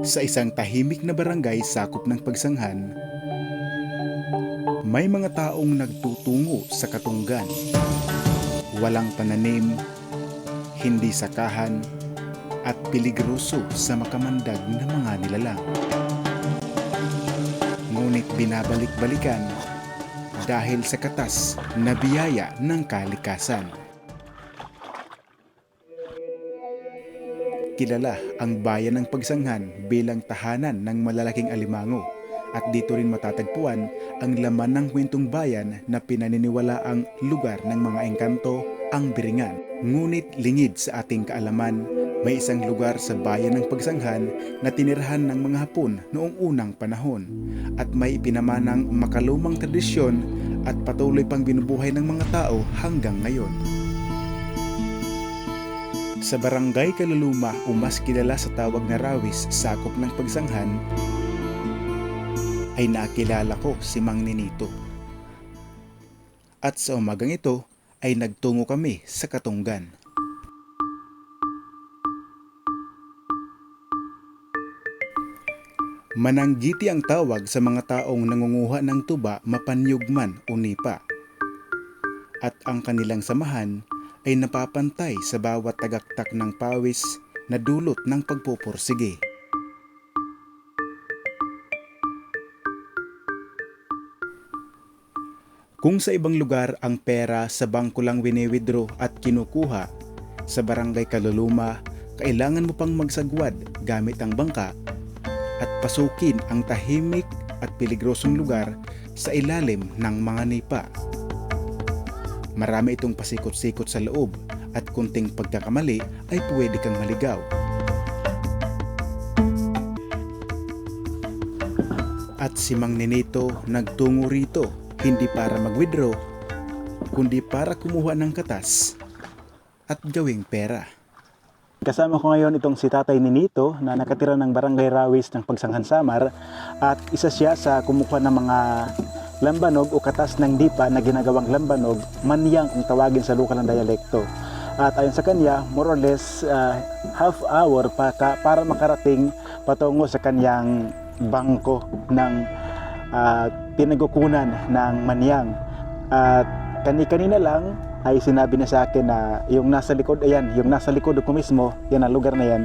Sa isang tahimik na barangay sakop ng Pagsanghan, may mga taong nagtutungo sa katunggan. Walang pananim, hindi sakahan, at peligroso sa makamandag na mga nilalang. Ngunit binabalik-balikan dahil sa katas na biyaya ng kalikasan. Kilala ang bayan ng Pagsanghan bilang tahanan ng malalaking alimango at dito rin matatagpuan ang laman ng kwentong bayan na pinaniniwalaang lugar ng mga engkanto, ang Biringan. Ngunit lingid sa ating kaalaman, may isang lugar sa bayan ng Pagsanghan na tinirahan ng mga Hapon noong unang panahon at may ipinamanang makalumang tradisyon at patuloy pang binubuhay ng mga tao hanggang ngayon. Sa barangay Kaluluma o mas kilala sa tawag na Rawis, sakop ng Pagsanghan, ay nakilala ko si Mang Ninito. At sa umagang ito ay nagtungo kami sa Katunggan. Mananggiti ang tawag sa mga taong nangunguha ng tuba, mapanyugman o nipa. At ang kanilang samahan ay napapantay sa bawat tagaktak ng pawis na dulot ng pagpupursige. Kung sa ibang lugar ang pera sa bangko lang wini-withdraw at kinukuha, sa barangay Kaluluma, kailangan mo pang magsagwad gamit ang bangka at pasukin ang tahimik at peligrosong lugar sa ilalim ng mga nipa. Marami itong pasikot-sikot sa loob at kunting pagkakamali ay pwede kang maligaw. At si Mang Ninito nagtungo rito hindi para mag-withdraw, kundi para kumuha ng katas at gawing pera. Kasama ko ngayon itong si Tatay Ninito na nakatira ng Barangay Rawis ng Pagsanghan, Samar at isa siya sa kumukuha ng mga lambanog o katas ng dipa na ginagawang lambanog, manyang kung tawagin sa lokal ng dialekto. At ayon sa kanya, more or less half hour para makarating patungo sa kanyang bangko ng pinagukunan ng manyang. At kanina lang ay sinabi na sa akin na yung nasa likod, yung nasa likod ko mismo, yan ang lugar na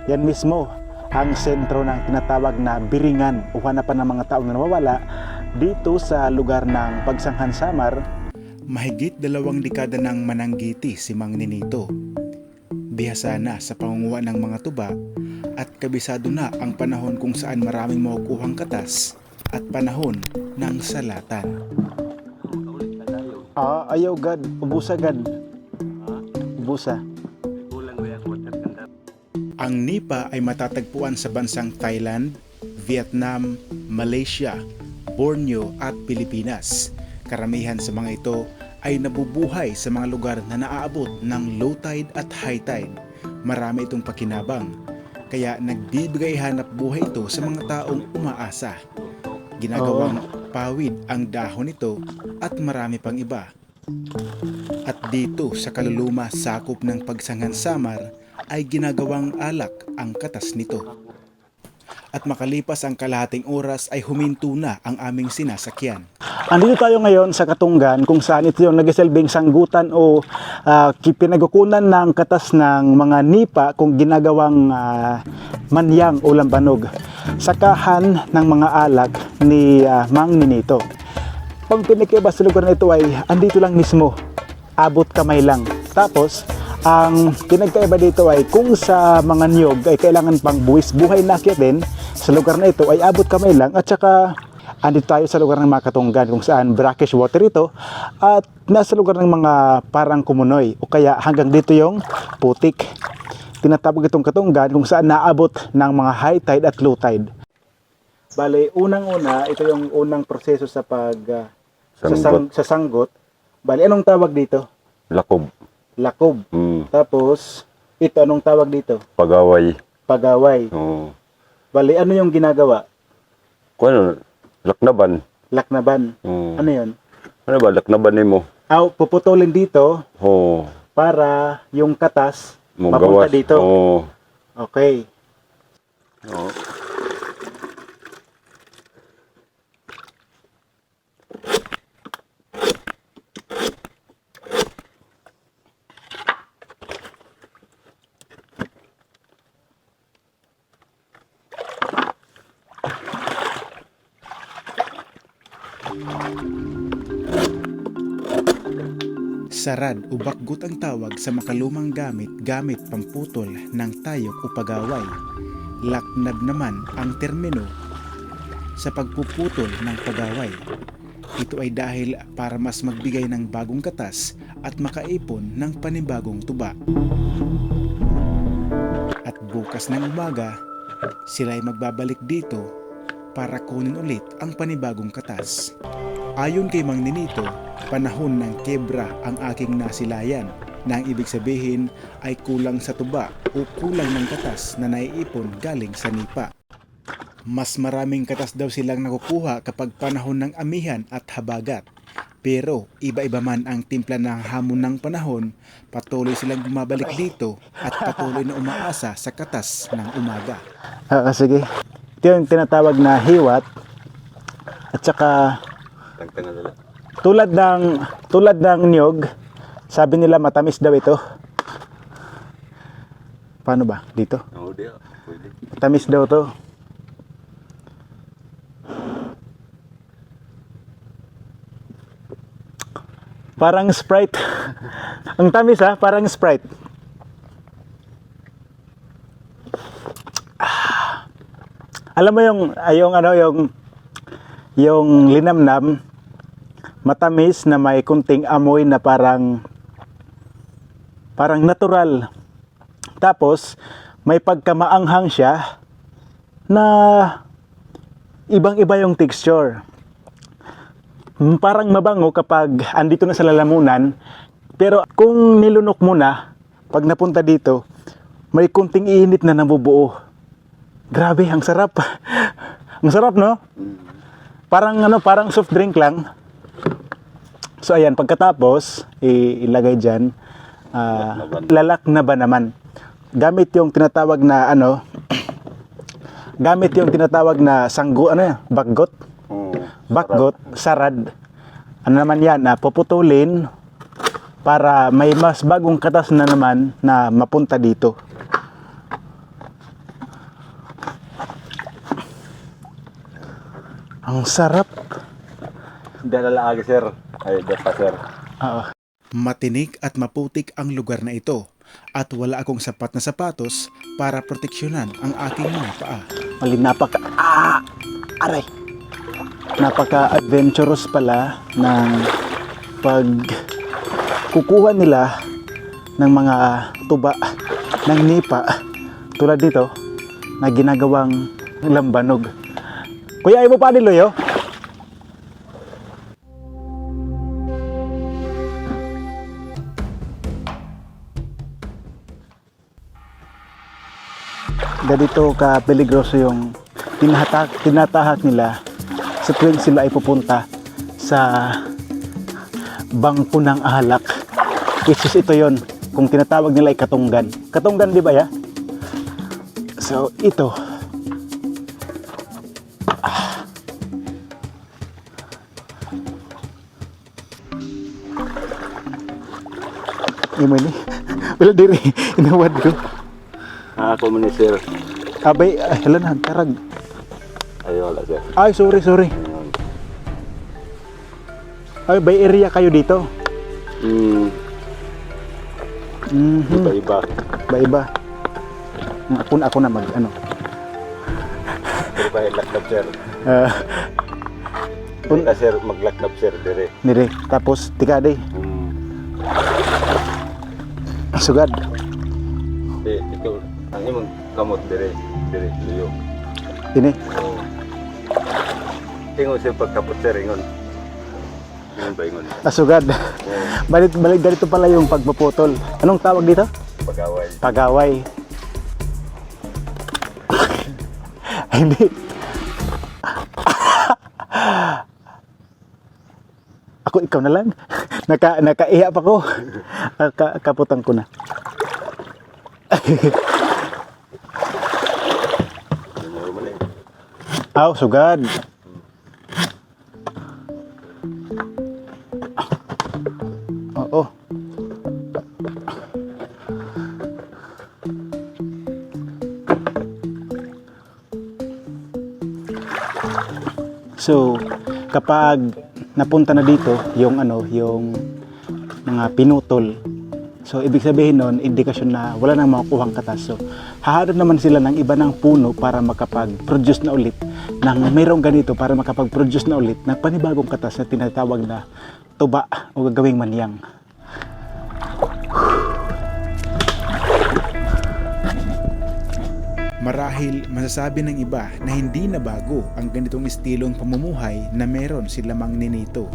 yan mismo ang sentro ng tinatawag na Biringan o hanapan ng mga taong nawawala dito sa lugar ng Pagsanghan, Samar. Mahigit 2 dekada nang mananggiti si Mang Ninito. Bihasa na sa pangunguha ng mga tuba at kabisado na ang panahon kung saan maraming makukuhang katas at panahon ng salatan. Ayaw gad, ubusa gad. Ubusa. Ang nipa ay matatagpuan sa bansang Thailand, Vietnam, Malaysia, Borneo at Pilipinas. Karamihan sa mga ito ay nabubuhay sa mga lugar na naaabot ng low tide at high tide. Marami itong pakinabang, kaya nagbibigay hanap buhay ito sa mga taong umaasa. Ginagawang pawid ang dahon nito at marami pang iba. At dito sa Kaluluma, sakop ng Pagsanghan, Samar, ay ginagawang alak ang katas nito. At makalipas ang kalahating oras ay huminto na ang aming sinasakyan. Andito tayo ngayon sa Katunggan kung saan ito yung nagsilbing sanggutan o pinagukunan ng katas ng mga nipa kung ginagawang manyang o lambanog. Sakahan ng mga alak ni Mang Ninito. Pag pinikiba sa lugar na ito ay andito lang mismo, abot kamay lang. Tapos ang pinagkaiba dito ay kung sa mga niyog ay kailangan pang buhay na din, sa lugar na ito ay abot kamay lang. At saka andito tayo sa lugar ng mga Katunggan kung saan brackish water ito at nasa lugar ng mga parang kumunoy o kaya hanggang dito yung putik. Tinatawag itong Katunggan kung saan naabot ng mga high tide at low tide. Bale, unang-una, ito yung unang proseso sa sa sanggot. Bale, anong tawag dito? Lakob. Lakob. Tapos, ito anong tawag dito? Pagaway. Pagaway. Oo. Bale, ano yung ginagawa? Ano? Laknaban. Laknaban. Ano yun? Ano ba? Laknaban mo? Puputulin dito Oo. para yung katas Mo mapunta gawas. dito. Oo. Okay. Oo. Sarad o bakgut ang tawag sa makalumang gamit pamputol ng tayog o pagaway. Laknab naman ang termino sa pagpuputol ng pagaway. Ito ay dahil para mas magbigay ng bagong katas at makaipon ng panibagong tuba. At bukas ng umaga, sila ay magbabalik dito para kunin ulit ang panibagong katas. Ayon kay Mang Ninito, panahon ng kebra ang aking nasilayan, na ang ibig sabihin ay kulang sa tuba o kulang ng katas na naiipon galing sa nipa. Mas maraming katas daw silang nakukuha kapag panahon ng amihan at habagat. Pero iba-iba man ang timpla ng hamon ng panahon, patuloy silang bumabalik dito at patuloy na umaasa sa katas ng umaga. Sige. Ito yung tinatawag na hiwat. At saka Tangtangan nila. tulad ng niyog, sabi nila matamis daw ito. Paano ba? Dito? Oo, di. Pwede. Matamis daw to. Parang Sprite. Ang tamis ha, parang Sprite. Alam mo yung linamnam, matamis na may kunting amoy na parang natural. Tapos may pagkamaanghang siya na ibang-iba yung texture. Parang mabango kapag andito na sa lalamunan, pero kung nilunok mo na, pag napunta dito, may kunting init na nabubuo. Grabe, ang sarap. Ang sarap, no? Parang soft drink lang. So ayan, pagkatapos ilagay diyan, lalak na ba naman. Gamit yung tinatawag na sanggo, bakgot. Bakgot, sarad. Ano naman yan, puputulin para may mas bagong katas na naman na mapunta dito. Ang sarap. Dala agi, sir. Ay, dasa, sir. Oo. Matinik at maputik ang lugar na ito at wala akong sapat na sapatos para proteksyonan ang aking mga paa. Aray. Napaka-adventurous pala ng pagkukuha nila ng mga tuba ng nipa tulad dito na ginagawang lambanog. Kuya, ayaw mo pa niloyo? Ganito ka peligroso yung tinatahak nila sa tuwing sila ay pupunta sa bangko ng alak, which is ito yon, kung tinatawag nila ay katunggan. Katunggan, di ba ya? So ito, ini wala diri inawad ko. Ako man ni, sir. Abay, halan tarag. Ay, wala, sir. Ay, sorry. Ay, by area kayo dito. Iba-iba. Iba. Ako na mag Pero ba, laknab, sir. Punta, sir, maglaknab, sir, dire. Nire. Tapos tikade. Sugad. Ikaw, ang imong kamot, dire, luyo. Ini. Ingon, sir, pagkapot, sir, ingon. Ingon ba, ingon? Sugad. Balik ganito pala yung pagpuputol. Anong tawag dito? Pagaway. Pagaway. Hindi. Ikaw na lang. Nakaiyak pa ko. Kaputan ko na. Aw, sugad. Oo. So, kapag napunta na dito yung yung mga pinutol. So, ibig sabihin nun, indikasyon na wala nang makukuhang katas. So, hahanap naman sila ng iba ng puno para makapag-produce na ulit ng mayroong ganito para makapag-produce na ulit ng panibagong katas na tinatawag na tuba o gagawing manyang. Marahil masasabi ng iba na hindi na bago ang ganitong estilong pamumuhay na meron sila Mang Ninito.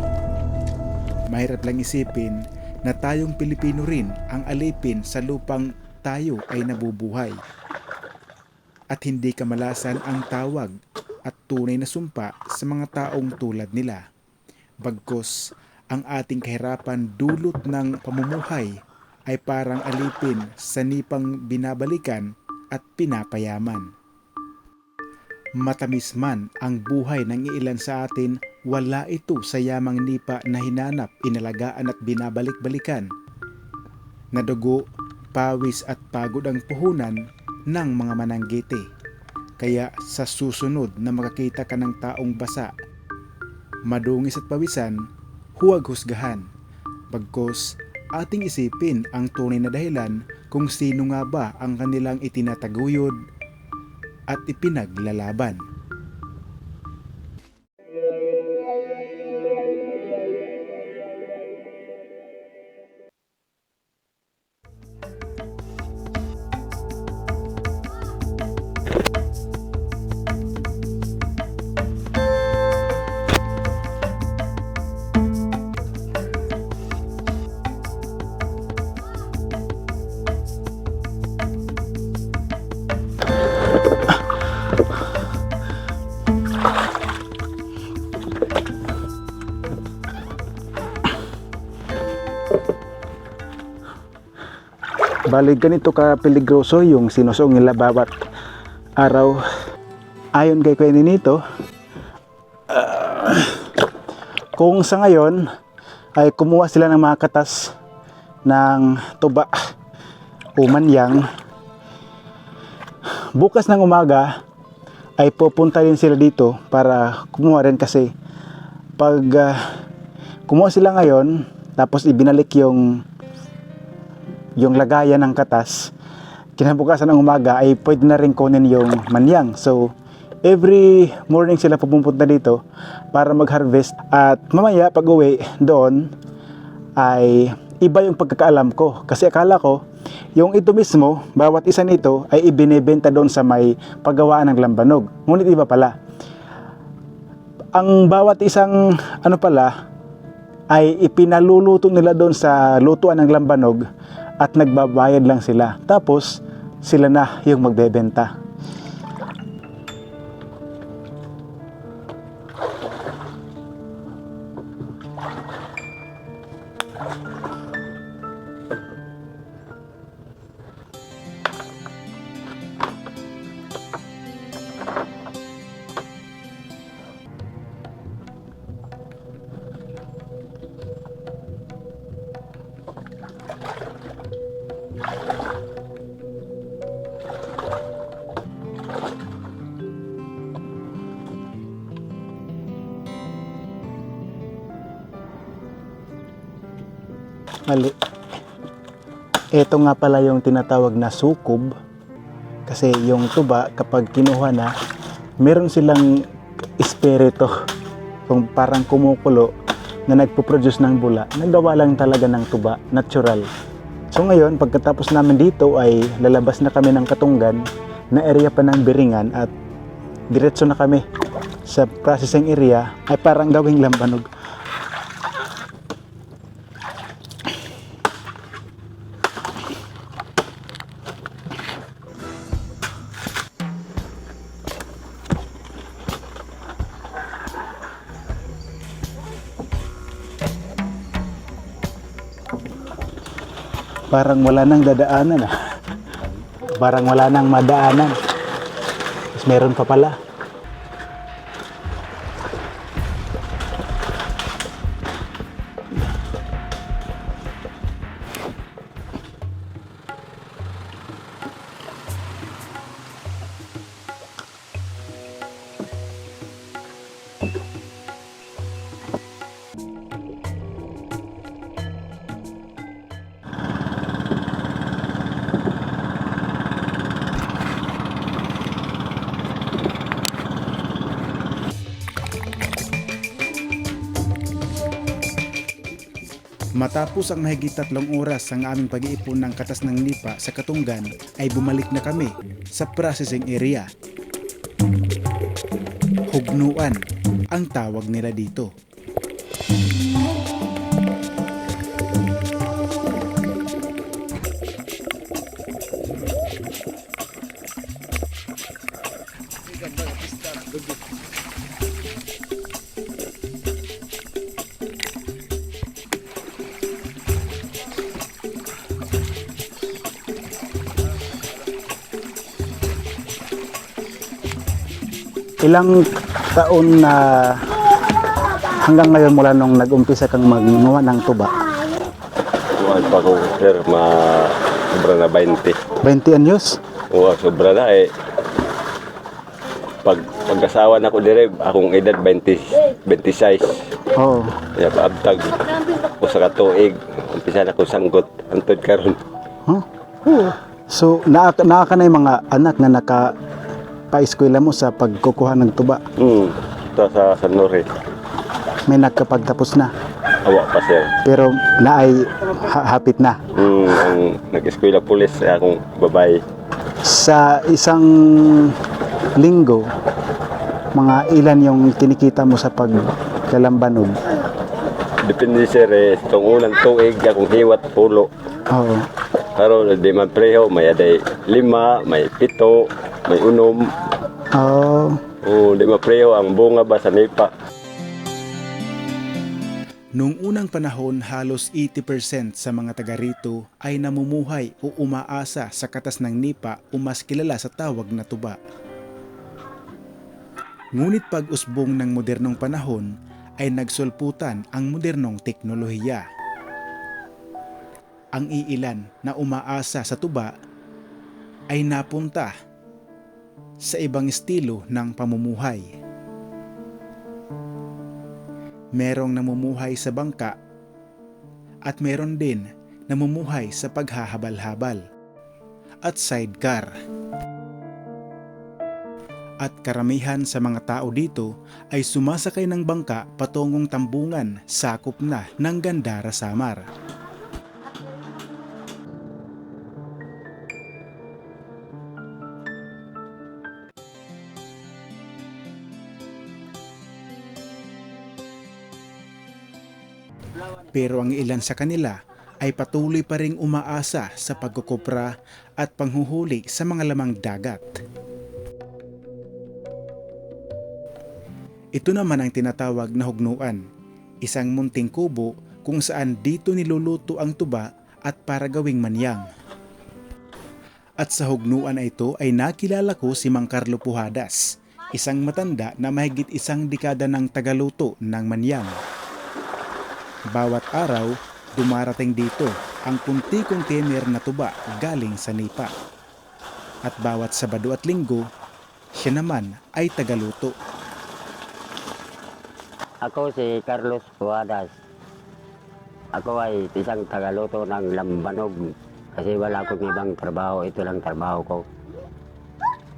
Mahirap lang isipin na tayong Pilipino rin ang alipin sa lupang tayo ay nabubuhay. At hindi kamalasan ang tawag at tunay na sumpa sa mga taong tulad nila. Bagkus, ang ating kahirapan dulot ng pamumuhay ay parang alipin sa nipang binabalikan at pinapayaman. Matamis man ang buhay ng ilan sa atin, wala ito sa yamang nipa na hinanap, inalagaan at binabalik-balikan. Nadugo, pawis at pagod ang puhunan ng mga mananggiti. Kaya sa susunod na makakita ka ng taong basa, madungis at pawisan, huwag husgahan. Bagkus, ating isipin ang tunay na dahilan kung sino nga ba ang kanilang itinataguyod at ipinaglalaban. Bali ganito ka peligroso yung sinusong nila bawat araw. Ayon kay Kuya Ninito, kung sa ngayon ay kumuha sila ng mga katas ng tuba o manyang, bukas ng umaga ay pupunta rin sila dito para kumuha rin, kasi pag kumuha sila ngayon tapos ibinalik yung lagayan ng katas, kinabukasan ng umaga ay pwede na rin kunin yung manyang. So every morning sila pupunta dito para mag-harvest, at mamaya pag uwi doon ay iba yung pagkakaalam ko, kasi akala ko yung ito mismo, bawat isa nito ay ibinebenta doon sa may paggawaan ng lambanog. Ngunit iba pala, ang bawat isang pala ay ipinaluluto nila doon sa lutuan ng lambanog at nagbabayad lang sila. Tapos sila na yung magbebenta. Mali. Ito nga pala yung tinatawag na sukob. Kasi yung tuba, kapag kinuha na, meron silang espiritu. Kung parang kumukulo na nagpo-produce ng bula. Nagawa lang talaga ng tuba, natural. So ngayon, pagkatapos namin dito ay lalabas na kami ng Katunggan na area pa ng Biringan, at diretso na kami sa processing area ay parang gawing lambanog. Parang wala nang dadaanan Parang wala nang madaanan. Mas meron pa pala. Matapos ang mahigit 3 oras ang aming pag-iipon ng katas ng nipa sa Katunggan ay bumalik na kami sa processing area. Hugnuan ang tawag nila dito. Ilang taon na hanggang ngayon mula nung nag-umpisa kang magmuha ng tuba? Buwan pa ko, sir, sobra na 20. 20 anyos? Oo, sobra na eh. Pag-asawa na ko dire, akong edad 26. Oo. Kaya paabtag ko sa katuig, umpisa na ko sanggot, antod karon. Huh? So, naaka na yung mga anak na naka-pa-eskwela mo sa pagkukuha ng tuba? Ito sa San Nore. May nakapagtapos na? Awa pa, sir. Pero naay hapit na? Ang nag-eskwela pulis ay akong babae. Sa isang linggo, mga ilan yung kinikita mo sa paglalambanog? Depende, sir, itong unang tuig, akong hiwat pulo. Oo. Pero di man preho, may aday 5, may 7, may 6. Oo. Di man preho ang bunga ba sa nipa. Noong unang panahon, halos 80% sa mga taga rito ay namumuhay o umaasa sa katas ng nipa o mas kilala sa tawag na tuba. Ngunit pag-usbong ng modernong panahon ay nagsulputan ang modernong teknolohiya. Ang iilan na umaasa sa tuba ay napunta sa ibang estilo ng pamumuhay. Merong namumuhay sa bangka at meron din namumuhay sa paghahabal-habal at sidecar. At karamihan sa mga tao dito ay sumasakay ng bangka patungong Tambungan, sakop na ng Gandara, Samar. Pero ang ilan sa kanila ay patuloy pa ring umaasa sa pagkukupra at panghuhuli sa mga lamang dagat. Ito naman ang tinatawag na hugnuan, isang munting kubo kung saan dito niluluto ang tuba at para gawing manyang. At sa hugnuan na ito ay nakilala ko si Mang Carlo Pujadas, isang matanda na mahigit 1 dekada ng tagaluto ng manyang. Bawat araw, dumarating dito ang kunti-container na tuba galing sa nipa. At bawat Sabado at Linggo, siya naman ay tagaluto. Ako si Carlos Pujadas. Ako ay isang tagaluto ng lambanog kasi wala akong ibang trabaho. Ito lang trabaho ko.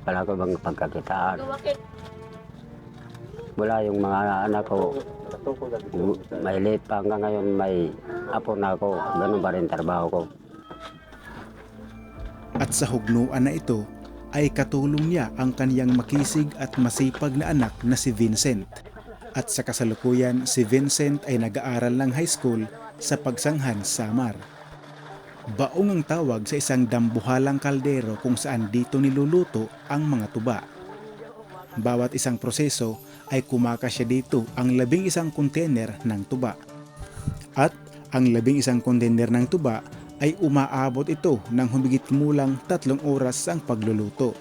Wala ko ibang pagkakitaan. Wala yung mga anak ko. May late pa hanggang ngayon, may apo na ako. Ganun pa rin trabaho ko. At sa hugnuan na ito ay katulong niya ang kaniyang makisig at masipag na anak na si Vincent. At sa kasalukuyan, si Vincent ay nag-aaral ng high school sa Pagsanghan, Samar. Baong ang tawag sa isang dambuhalang kaldero kung saan dito niluluto ang mga tuba. Bawat isang proseso ay kumakasya dito ang 11 container ng tuba. At ang 11 container ng tuba ay umaabot ito ng humigit kumulang 3 oras ang pagluluto.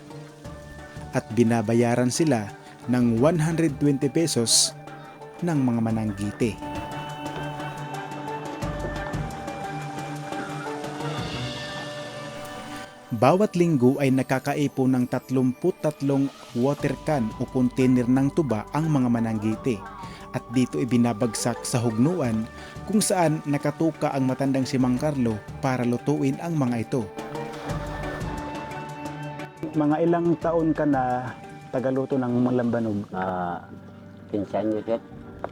At binabayaran sila ng 120 pesos ng mga mananggite. Bawat linggo ay nakakaipon ng 33 water can o container ng tuba ang mga mananggite. At dito ibinabagsak sa hugnuan kung saan nakatuka ang matandang si Mang Carlo para lutuin ang mga ito. Mga ilang taon ka na tagaluto ng lambanog? 15 anyos yun.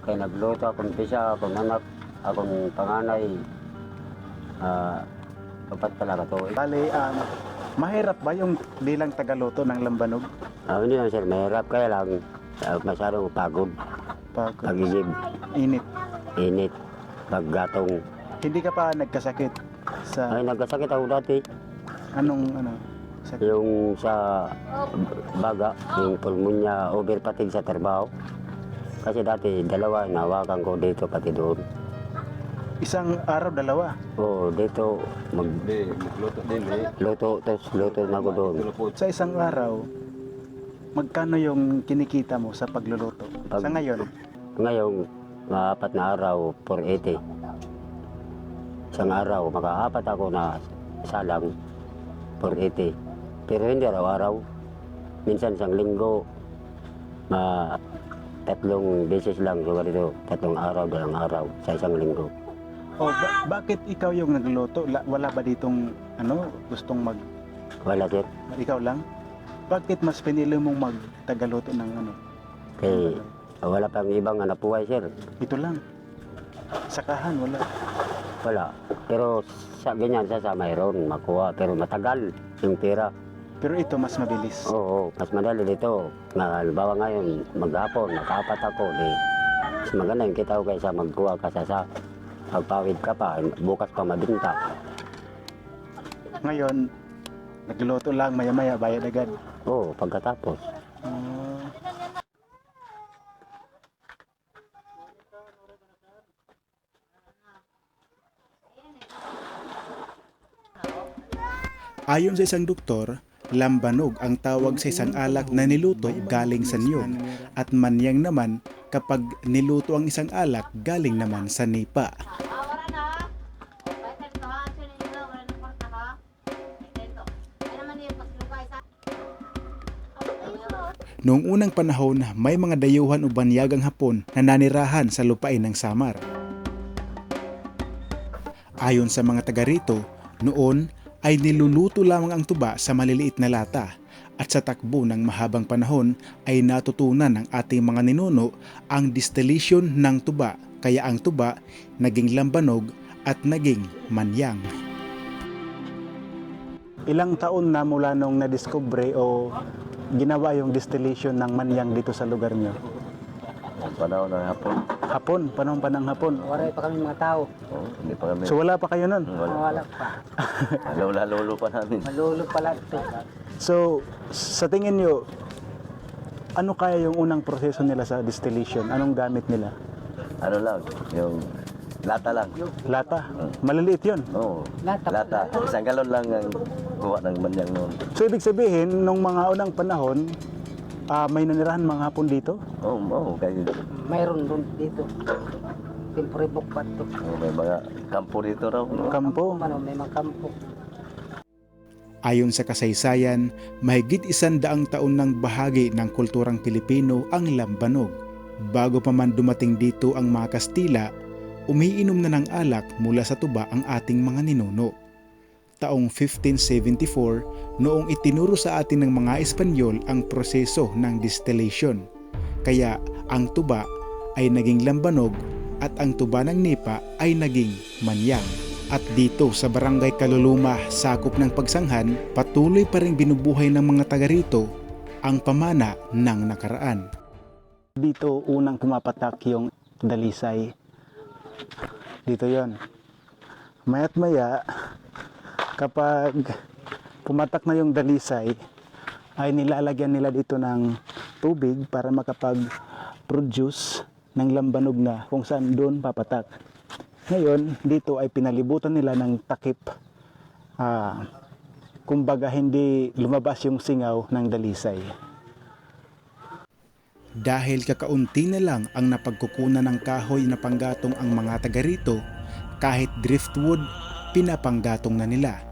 Kaya nagluto ako, umpisa ako anak. akong panganay, apat pala ka tuig. Bali, mahirap ba yung bilang tagaluto ng lambanog? Hindi naman sir, mahirap kaya lang masyadong pagod, Pag pagigib, init. init, paggatong. Hindi ka pa nagkasakit sa Ay, nagkasakit ako dati. anong sakit? Yung sa baga, yung pulmonya, overfatigue sa trabaho. Kasi dati, dalawa, nawakan ko dito pati doon. Isang araw, dalawa. Oo, dito, Magluto din eh. luto na ko doon. Sa isang araw, magkano yung kinikita mo sa pagluluto? Sa ngayon, Ngayon, mga 4 na araw, 480. Isang araw, maka-4 ako na salang, 480. Pero hindi araw-araw. Minsan isang linggo, 3 beses lang. So, ganito, 3 araw, 2 araw sa isang linggo. bakit ikaw yung nagluluto? Wala ba ditong gustong Wala sir. ikaw lang? Bakit mas pinili mong magtagaluto ng Kaya wala pang ibang napuhay sir. Ito lang. Sakahan, wala. Wala. Pero sa ganyan sa mayroon makuha. Pero matagal yung pera. Pero ito mas mabilis. Oo, mas madali dito. Halimbawa ngayon, maghapon, nakaapat ako. Mas maganda yung kita ko kaysa magkuha ka sa pagpawid ka pa, bukas pa mabinta. Ngayon, nagluluto lang, maya-maya, bayad agad. Oo, pagkatapos. Ayon sa isang doktor, lambanog ang tawag sa isang alak na niluto galing sa niyog at manyang naman kapag niluto ang isang alak galing naman sa nipa. Noong unang panahon, may mga dayuhan o banyagang Hapon na nanirahan sa lupain ng Samar. Ayon sa mga taga rito, noon ay niluluto lamang ang tuba sa maliliit na lata at sa takbo ng mahabang panahon ay natutunan ng ating mga ninuno ang distillation ng tuba kaya ang tuba naging lambanog at naging manyang. Ilang taon na mula nung nadiskubre o ginawa yung distillation ng manyang dito sa lugar nyo? Panahon ng hapon. Hapon, panahon pa ng hapon. Wala pa kami mga tao. Oo, hindi pa kami. So wala pa kayo nun? Wala pa. Lolo pa namin. Malulog pala ito. So, sa tingin nyo, ano kaya yung unang proseso nila sa distillation? Anong gamit nila? Ano lang, yung lata lang. Lata? Maliliit yun. Oo, Lata. lata. Isang galon lang ang kuha ng manyang noon. So, ibig sabihin, nung mga unang panahon, may nanirahan mga Hapon dito? Oo, kayo. Mayroon doon dito. Temporary book pa ito. May mga kampo dito raw. No? Kampo? May mga kampo. Ayon sa kasaysayan, mahigit 100 taon ng bahagi ng kulturang Pilipino ang lambanog. Bago pa man dumating dito ang mga Kastila, umiinom na ng alak mula sa tuba ang ating mga ninuno. Taong 1574, noong itinuro sa atin ng mga Espanyol ang proseso ng distillation. Kaya ang tuba ay naging lambanog at ang tuba ng nipa ay naging manyang. At dito sa Barangay Kaluluma, sakop ng Pagsanghan, patuloy pa rin binubuhay ng mga taga rito ang pamana ng nakaraan. Dito unang pumapatak yung dalisay. Dito yon. Maya't maya, kapag pumatak na yung dalisay, ay nilalagyan nila dito ng tubig para makapag-produce ng lambanog na kung saan doon papatak. Ngayon, dito ay pinalibutan nila ng takip. Kumbaga hindi lumabas yung singaw ng dalisay. Dahil kakaunti na lang ang napagkukunan ng kahoy na panggatong ang mga taga rito, kahit driftwood, pinapanggatong na nila.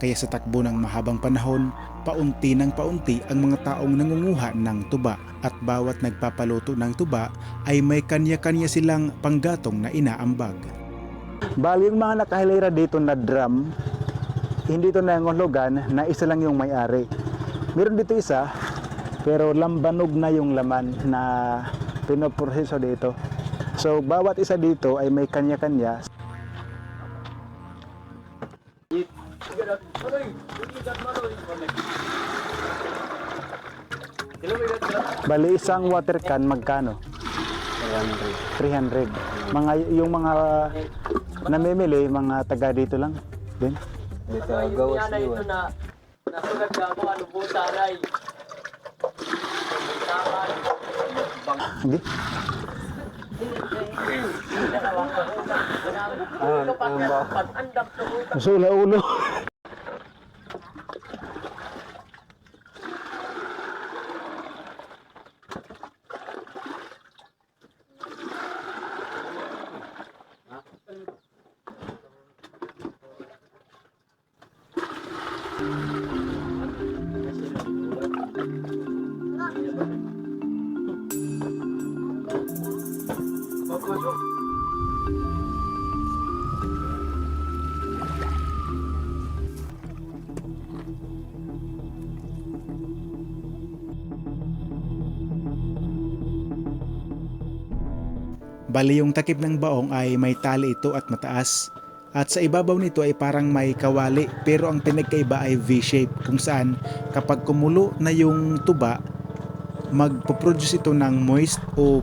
Kaya sa takbo ng mahabang panahon, paunti ng paunti ang mga taong nangunguha ng tuba at bawat nagpapaluto ng tuba ay may kanya-kanya silang panggatong na inaambag. Bali yung mga nakahilera dito na drum, hindi ito nangulugan na isa lang yung may-ari. Meron dito isa, pero lambanog na yung laman na pinoproseso dito. So bawat isa dito ay may kanya-kanya. Bali isang water can magkano? 300. Mga yung mga namimili, mga taga dito lang din. Hindi. Masula ulo. Bali yung takip ng baong ay may tali ito at mataas. At sa ibabaw nito ay parang may kawali, pero ang pinagkaiba ay V-shape kung saan kapag kumulo na yung tuba, magpo-produce ito ng moist o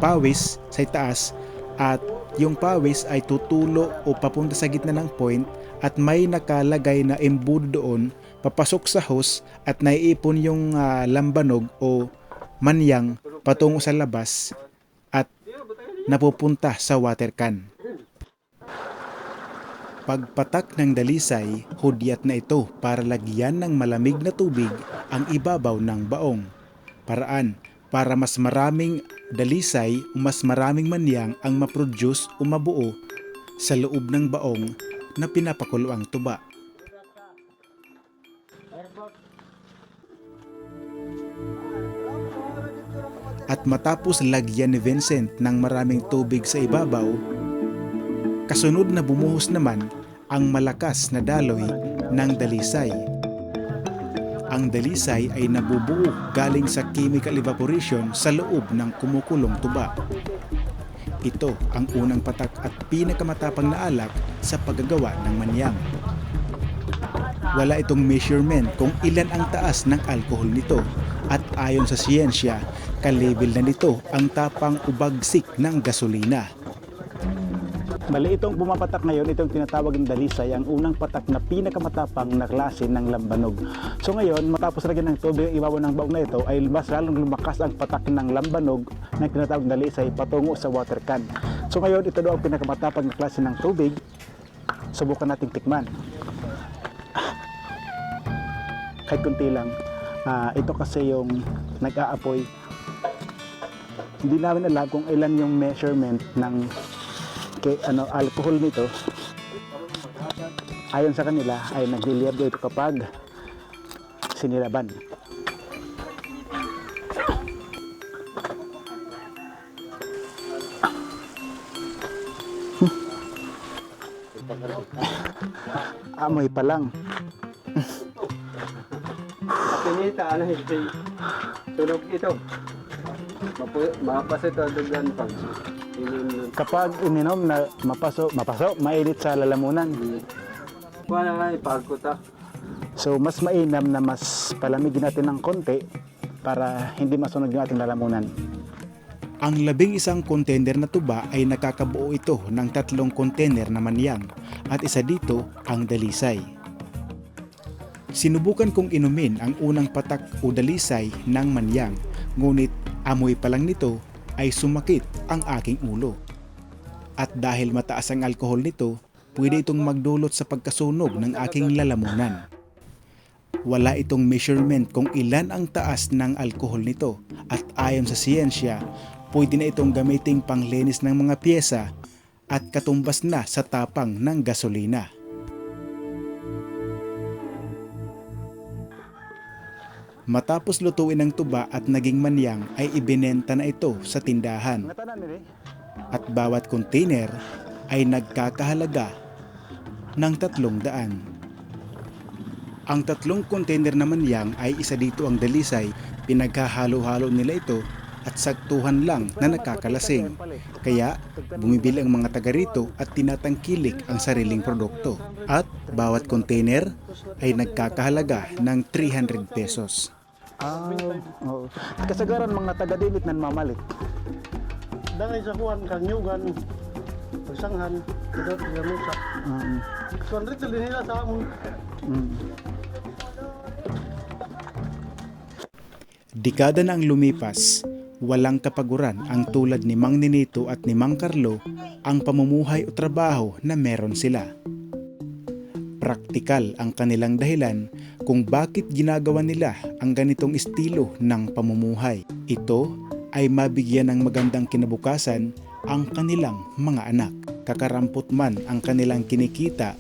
pawis sa itaas, at yung pawis ay tutulo o papunta sa gitna ng point at may nakalagay na embudo doon papasok sa hose at naiipon yung lambanog o manyang patungo sa labas at napupunta sa water can. Pagpatak ng dalisay, hudyat na ito para lagyan ng malamig na tubig ang ibabaw ng baong. Paraan para mas maraming dalisay o mas maraming manyang ang maproduce o mabuo sa loob ng baong na pinapakulo ang tuba. At matapos lagyan ni Vincent ng maraming tubig sa ibabaw, kasunod na bumuhos naman ang malakas na daloy ng dalisay. Ang dalisay ay nabubuo galing sa chemical evaporation sa loob ng kumukulong tuba. Ito ang unang patak at pinakamatapang na alak sa paggagawa ng manyang. Wala itong measurement kung ilan ang taas ng alkohol nito at ayon sa siyensya, ka-level na nito ang tapang ubagsik ng gasolina. Bali itong pumapatak ngayon, itong tinatawag ng dalisay, ang unang patak na pinakamatapang na klase ng lambanog. So ngayon, matapos lagyan ng tubig ang ibabaw ng baong na ito, ay mas lalong lumakas ang patak ng lambanog na tinatawag ng dalisay patungo sa water can. So ngayon, ito daw ang pinakamatapang na klase ng tubig. Subukan nating tikman. Kahit kunti lang. Ito kasi yung nag-aapoy. Hindi namin alam kung ilan yung measurement ng alcohol nito. Ayon sa kanila ay nagliliyab ito kapag sinilaban. Amoy pa lang. Pinita, ano hindi. Tunog ito. Mapas ito dugan pag ininom. Kapag uminom na mapaso, mainit sa lalamunan. Wala nga ipagkuta. So mas mainam na mas palamigin natin ng konti para hindi masunog yung ating lalamunan. Ang 11 container na tuba ay nakakabuo ito ng 3 container na manyang at isa dito ang dalisay. Sinubukan kong inumin ang unang patak o dalisay ng manyang, ngunit amoy pa lang nito ay sumakit ang aking ulo. At dahil mataas ang alkohol nito, pwede itong magdulot sa pagkasunog ng aking lalamunan. Wala itong measurement kung ilan ang taas ng alkohol nito at ayon sa siyensya, pwede na itong gamiting panglinis ng mga pyesa at katumbas na sa tapang ng gasolina. Matapos lutuin ang tuba at naging manyang ay ibinenta na ito sa tindahan at bawat container ay nagkakahalaga ng 300. Ang 3 container na manyang ay isa dito ang dalisay, pinaghahalo-halo nila ito at sagtuhan lang na nakakalasing. Kaya bumibili ang mga taga rito at tinatangkilik ang sariling produkto. At bawat container ay nagkakahalaga ng 300 pesos. Oo. Kasagaran mga taga-dilit nan mamalit. Dangay sa kuwan, kang nyugan, pagsanghan, kadot, gamusa. So, rito din nila sa amon. Dekada na ang lumipas, walang kapaguran ang tulad ni Mang Ninito at ni Mang Carlo ang pamumuhay o trabaho na meron sila. Praktikal ang kanilang dahilan kung bakit ginagawa nila ang ganitong estilo ng pamumuhay. Ito ay mabigyan ng magandang kinabukasan ang kanilang mga anak. Kakarampot man ang kanilang kinikita,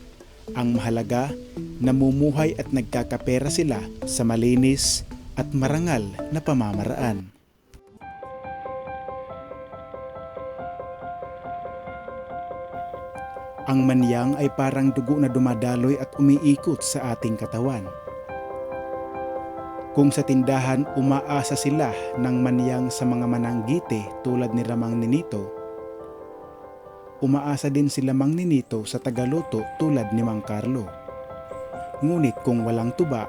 ang mahalaga, namumuhay at nagkakapera sila sa malinis at marangal na pamamaraan. Ang manyang ay parang dugo na dumadaloy at umiikot sa ating katawan. Kung sa tindahan umaasa sila ng manyang sa mga mananggite tulad ni Mang Ninito, umaasa din sila Mang Ninito sa tagaluto tulad ni Mang Carlo. Ngunit kung walang tuba,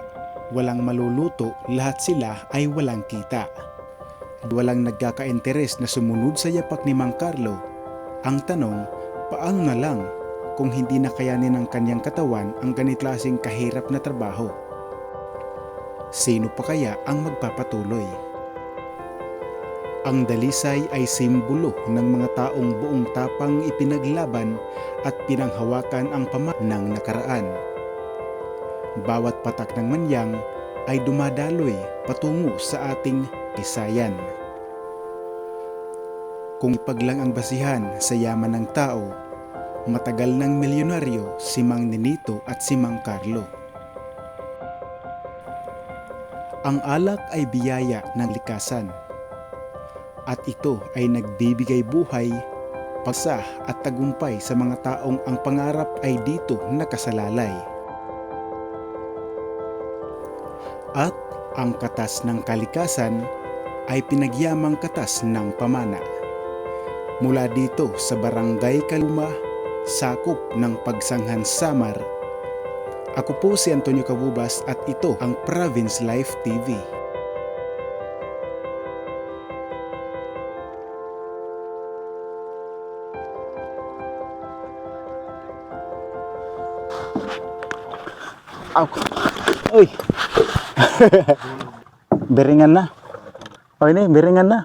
walang maluluto, lahat sila ay walang kita. Walang nagkaka-interes na sumunod sa yapak ni Mang Carlo. Ang tanong, paano na lang kung hindi na kayanin ng kanyang katawan ang ganitlasing kahirap na trabaho? Sino pa kaya ang magpapatuloy? Ang dalisay ay simbolo ng mga taong buong tapang ipinaglaban at pinanghawakan ang ng nakaraan. Bawat patak ng manyang ay dumadaloy patungo sa ating isayan. Kung ipaglang ang basihan sa yaman ng tao, matagal ng milyonaryo si Mang Ninito at si Mang Carlo. Ang alak ay biyaya ng likasan, at ito ay nagbibigay buhay, pagsa at tagumpay sa mga taong ang pangarap ay dito nakasalalay. At ang katas ng kalikasan ay pinagyamang katas ng pamana. Mula dito sa Barangay Kaluma, sakop ng Pagsanghan, Samar. Ako po si Antonio Cabubas at ito ang Province Life TV. Uy! Beringan na. O ini, beringan na.